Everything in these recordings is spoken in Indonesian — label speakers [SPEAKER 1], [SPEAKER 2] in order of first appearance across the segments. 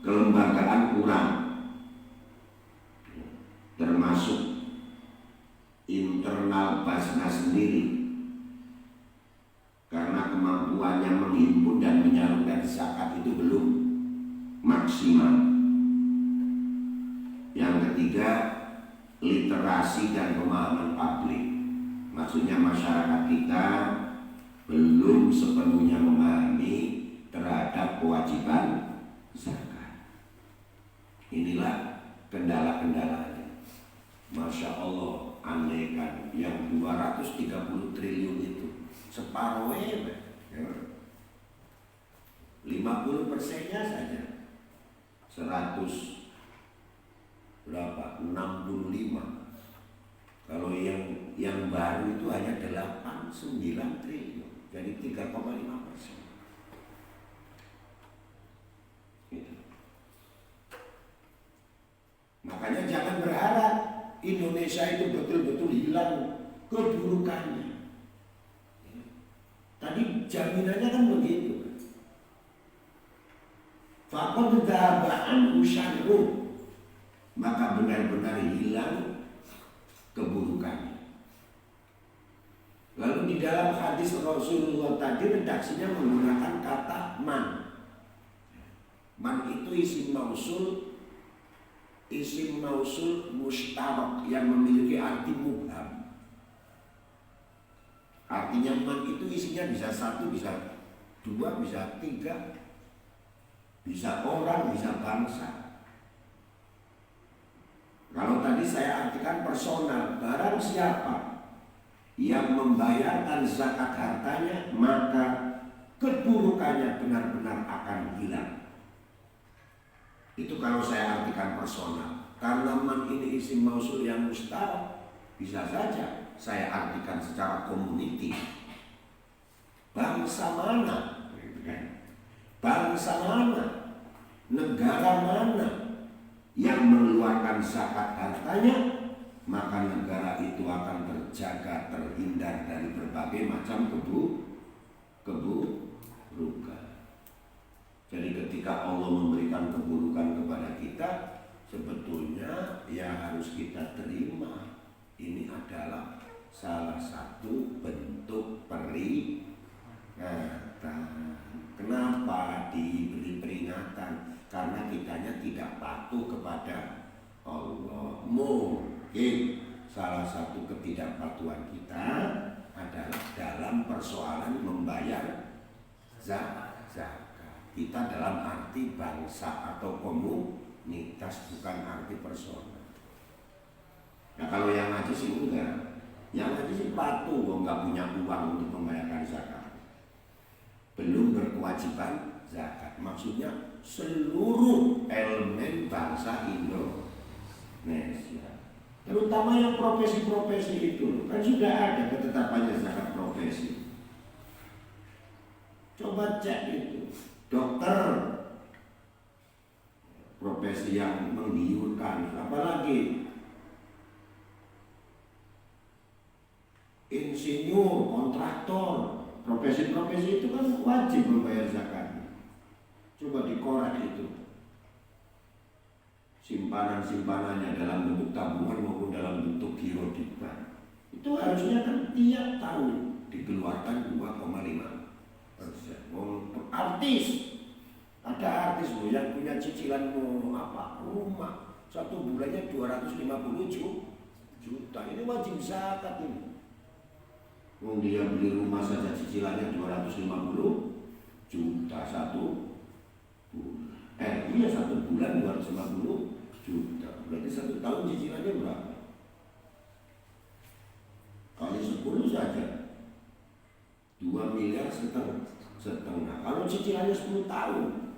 [SPEAKER 1] kelembagaan kurang, termasuk internal Basnas sendiri, karena kemampuannya menghimpun dan menyalurkan zakat itu belum maksimal. Yang ketiga, literasi dan pemahaman publik, maksudnya masyarakat kita belum sepenuhnya memahami terhadap kewajiban zakat. Inilah kendala-kendalanya. Masya Allah, andai kan yang 230 triliun itu separuhnya, ya, 50%-nya saja 100 berapa? 65. Kalau yang baru itu hanya 8-9 triliun, jadi 3,5%. Gitu. Makanya jangan berharap Indonesia itu betul-betul hilang keburukannya. Tadi jaminannya kan begitu. Faqad dzaba'an usyarru, maka benar-benar hilang keburukannya. Lalu di dalam hadis Rasulullah tadi redaksinya menggunakan kata man. Man itu isim mausul mustarak yang memiliki arti mubham. Artinya man itu isinya bisa 1, bisa 2, bisa 3, bisa orang, bisa bangsa. Kalau tadi saya artikan personal, barang siapa yang membayarkan zakat hartanya, maka keburukannya benar-benar akan hilang. Itu kalau saya artikan personal. Karena man ini isim mausul yang mustarak, bisa saja saya artikan secara community. Bangsa mana? Bangsa mana? Negara mana yang mengeluarkan zakat hartanya, maka negara itu akan terjaga, terhindar dari berbagai macam keburukan. Jadi ketika Allah memberikan keburukan kepada kita, sebetulnya yang harus kita terima ini adalah salah satu bentuk peringatan. Kenapa diberi peringatan? Karena kitanya tidak patuh kepada Allah. Mungkin salah satu ketidakpatuhan kita adalah dalam persoalan membayar zakat. Kita dalam arti bangsa atau komunitas, bukan arti personal. Nah kalau yang ngaji sih enggak. Yang ngaji sih patuh, nggak punya uang untuk membayarkan zakat, belum berkewajiban zakat. Maksudnya seluruh elemen bangsa Indonesia, terutama yang profesi-profesi itu kan sudah ada ketetapannya zakat profesi. Coba cek itu. Dokter, profesi yang menggiurkan, apalagi insinyur, kontraktor, profesi-profesi itu kan wajib membayar zakat. Coba dikorek itu simpanan-simpanannya dalam bentuk tabungan maupun dalam bentuk giro di bank. Itu harusnya kan tiap tahun dikeluarkan 2,5%. Artis, ada artis loh yang punya cicilan rumah, 1 bulannya 250 juta. Ini wajib zakat ini. Dia beli rumah saja cicilannya 250 juta 1 bulan. Iya 1 bulan 250 juta. Berarti 1 tahun cicilannya berapa? Kali 10 saja 2,5 miliar. Kalau cicilannya 10 tahun,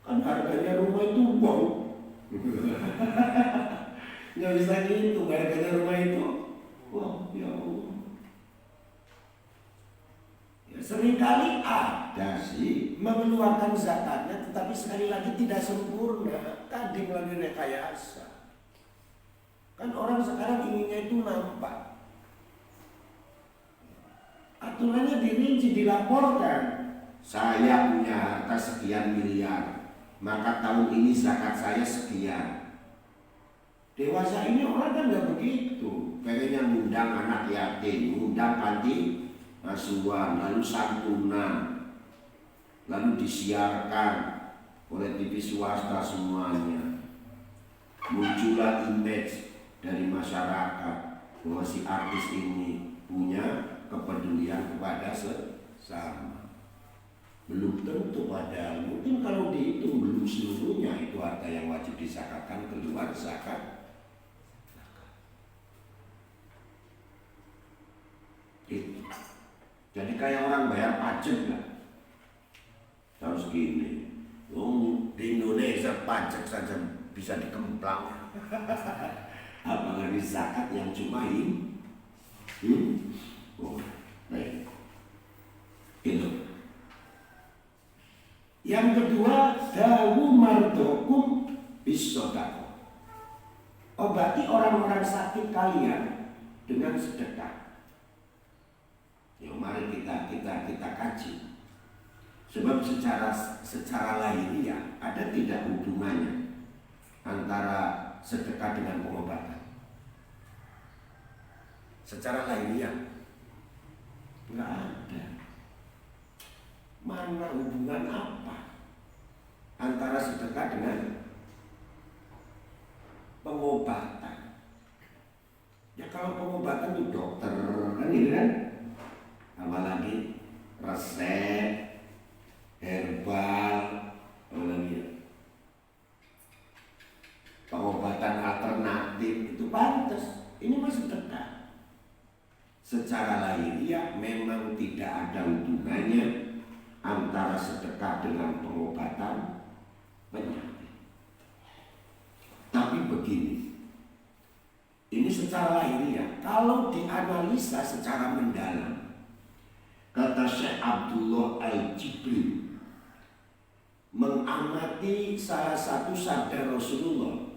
[SPEAKER 1] kan harganya rumah itu wow. Nggak bisa gitu, harganya rumah itu wow, ya Allah. Ya, seringkali ada sih mengeluarkan zakatnya, tetapi sekali lagi tidak sempurna. Tadi melalui rekayasa. Kan orang sekarang inginnya itu nampak. Aturannya dirinci, dilaporkan. Saya punya harta sekian miliar, maka tahun ini zakat saya sekian. Dewasa ini orang kan nggak begitu, pengennya ngundang anak yatim, ngundang panti asuhan, lalu santunan, lalu disiarkan oleh TV swasta semuanya. Muncullah image dari masyarakat bahwa si artis ini punya kepedulian kepada sesama. Belum tentu, padahal mungkin kalau dihitung belum seluruhnya itu harta yang wajib disakatkan keluar zakat. Itu. Jadi kayak orang bayar pajak lah. Harus gini. Di Indonesia pajak saja bisa dikemplang. Apalagi zakat yang cuma ini. Oh, baik. Itu. Yang kedua, dawu mardokum bisodako. Obati orang-orang sakit kalian dengan sedekah. Yuk mari kita kaji. Sebab secara lahiriah ada tidak hubungannya antara sedekah dengan pengobatan. Secara lahiriah nggak ada. Mana hubungan apa antara sedekah dengan pengobatan? Ya kalau pengobatan itu dokter kan gitu kan, apalagi resep herbal, apalagi pengobatan alternatif itu pantas. Ini masih sedekah. Secara lahiriah memang tidak ada hubungannya antara sedekah dengan pengobatan penyakit. Tapi begini, ini secara lahiriah. Kalau dianalisa secara mendalam, kata Syekh Abdullah Al-Jibri mengamati salah satu sabda Rasulullah.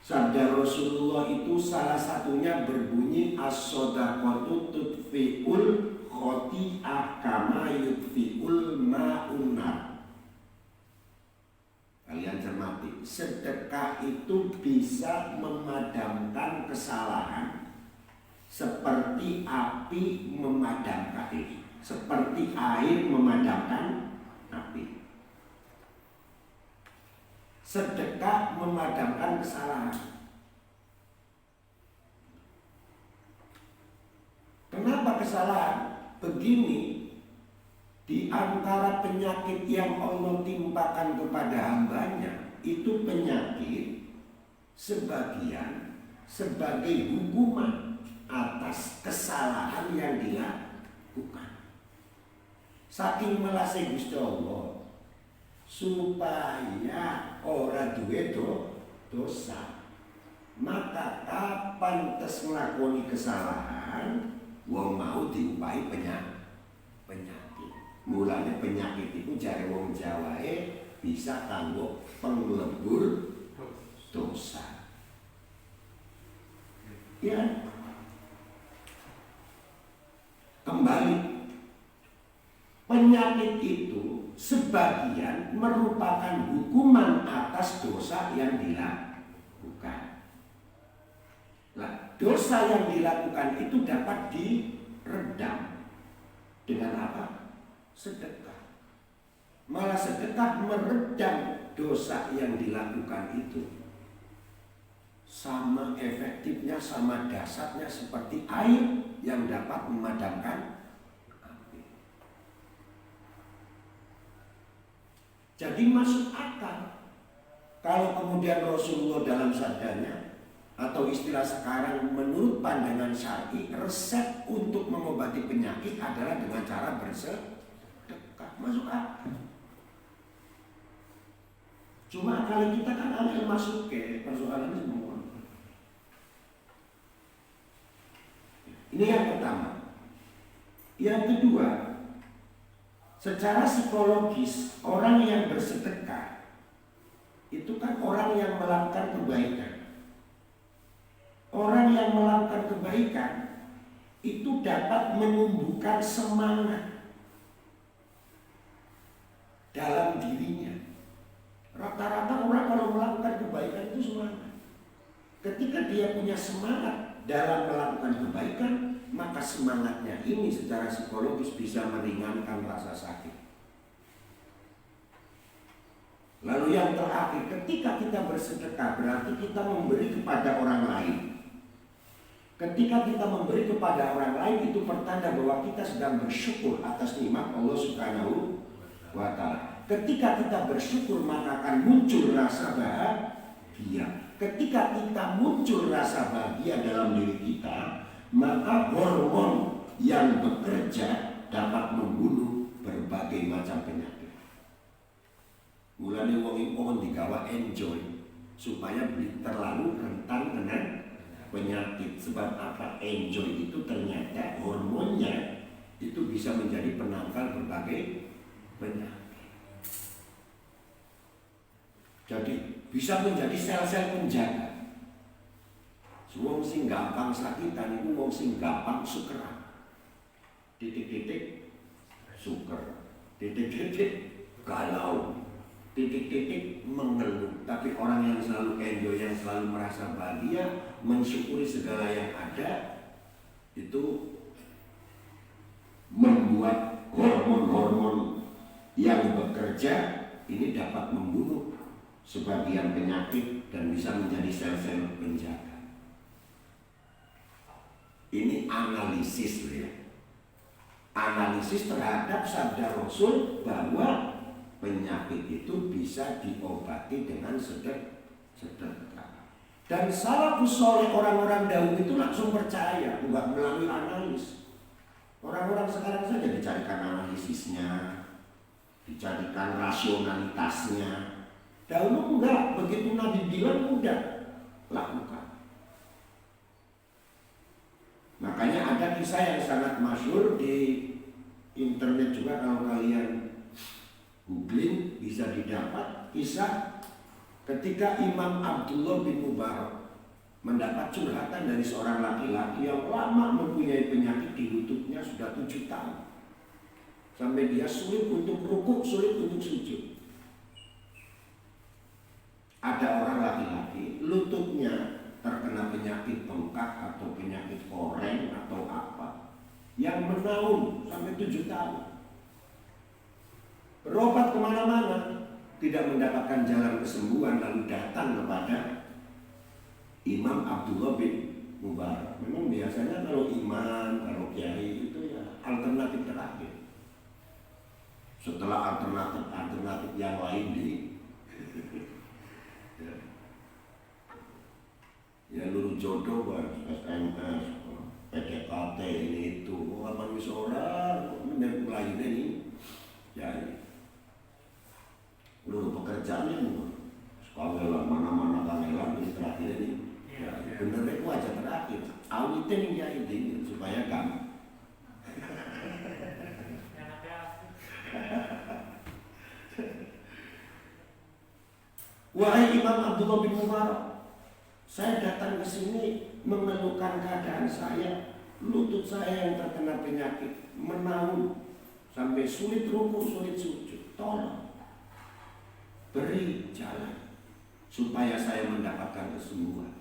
[SPEAKER 1] Sabda Rasulullah itu salah satunya berbunyi as-shadaqatu tudfi'ul khoti'ah kama yudfi'ul ma'unnar. Kalian cermati, sedekah itu bisa memadamkan kesalahan seperti api memadamkan air, seperti air memadamkan api. Sedekah memadamkan kesalahan. Kenapa kesalahan? Begini, di antara penyakit yang Allah timpakan kepada hambanya, itu penyakit sebagian sebagai hukuman atas kesalahan yang dilakukan. Saking melasih Gusti Allah supaya ora duwe dosa, maka kapan tes nglakoni kesalahan wong mau diupahi penyakit. Mulanya penyakit itu jare wong Jawae bisa kanggo penglebur dosa. Ya. Kembali, penyakit itu sebagian merupakan hukuman atas dosa yang dilakukan. Nah, dosa yang dilakukan itu dapat diredam dengan apa? Sedekah. Malah sedekah meredam dosa yang dilakukan itu. Sama efektifnya, sama dasarnya seperti air yang dapat memadamkan. Jadi masuk akal kalau kemudian Rasulullah dalam sabdanya atau istilah sekarang menurut pandangan syar'i, resep untuk mengobati penyakit adalah dengan cara bersedekah. Masuk akal. Cuma kalau kita kan ambil masuk ke persoalannya semua. Ini yang pertama. Yang kedua, secara psikologis, orang yang bersedekah itu kan orang yang melakukan kebaikan. Orang yang melakukan kebaikan itu dapat menumbuhkan semangat dalam dirinya punya semangat dalam melakukan kebaikan, maka semangatnya ini secara psikologis bisa meringankan rasa sakit. Lalu yang terakhir, ketika kita bersedekah berarti kita memberi kepada orang lain. Ketika kita memberi kepada orang lain itu pertanda bahwa kita sedang bersyukur atas nikmat Allah Subhanahu wa Ta'ala. Ketika kita bersyukur maka akan muncul rasa bahagia. Ketika kita muncul rasa bahagia dalam diri kita, maka hormon yang bekerja dapat membunuh berbagai macam penyakit. Mulanya wong digawa enjoy supaya terlalu rentan dengan penyakit. Sebab apa? Enjoy itu ternyata hormonnya itu bisa menjadi penangkal berbagai penyakit. Jadi bisa menjadi sel-sel penjaga. Wong sing gampang sakitan itu wong sing gampang sukeran. Titik-titik suker, titik-titik galau, titik-titik mengeluh. Tapi orang yang selalu enjoy, yang selalu merasa bahagia, mensyukuri segala yang ada, itu membuat hormon-hormon yang bekerja ini dapat membunuh sebagian penyakit dan bisa menjadi sel-sel penjaga. Ini analisis ya. Analisis terhadap sabda Rasul bahwa penyakit itu bisa diobati dengan sedekah. Dan salafus saleh orang-orang dahulu itu langsung percaya, enggak melalui analis. Orang-orang sekarang saja dicarikan analisisnya, dicarikan rasionalitasnya. Dahulu enggak, begitu Nabi bilang udah lakukan. Makanya ada kisah yang sangat masyhur di internet juga, kalau kalian googling bisa didapat kisah ketika Imam Abdullah bin Mubarak mendapat curhatan dari seorang laki-laki yang lama mempunyai penyakit di lututnya sudah 7 tahun. Sampai dia sulit untuk rukuk, sulit untuk sujud. Ada orang laki-laki lututnya terkena penyakit bengkak atau penyakit koreng atau apa yang menaun sampai 7 tahun. Berobat kemana-mana tidak mendapatkan jalan kesembuhan, lalu datang kepada Imam Abdullah bin Mubarak. Memang biasanya kalau imam, kalau kiai itu ya alternatif terakhir. Setelah alternatif yang lain ya luru jodoh, SMS, PDKT ini itu, apa misalnya mulai ini, ya luru pekerjaan ini, sekolah mana-mana kangelan ini terakhir ini, ya bener itu aja terakhir, awitin ya ini supaya kamu. Wahai Imam Abdullah bin Mubarak, saya datang ke sini mengeluhkan keadaan saya, lutut saya yang terkena penyakit menaun sampai sulit rukuk, sulit sujud. Tolong beri jalan supaya saya mendapatkan kesembuhan.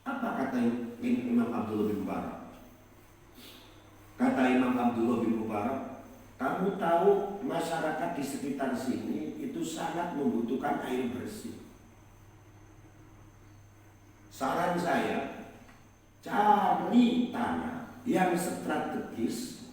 [SPEAKER 1] Apa kata Imam Abdullah bin Mubarak? Kata Imam Abdullah bin Mubarak, kamu tahu masyarakat di sekitar sini itu sangat membutuhkan air bersih. Saran saya, cari tanah yang strategis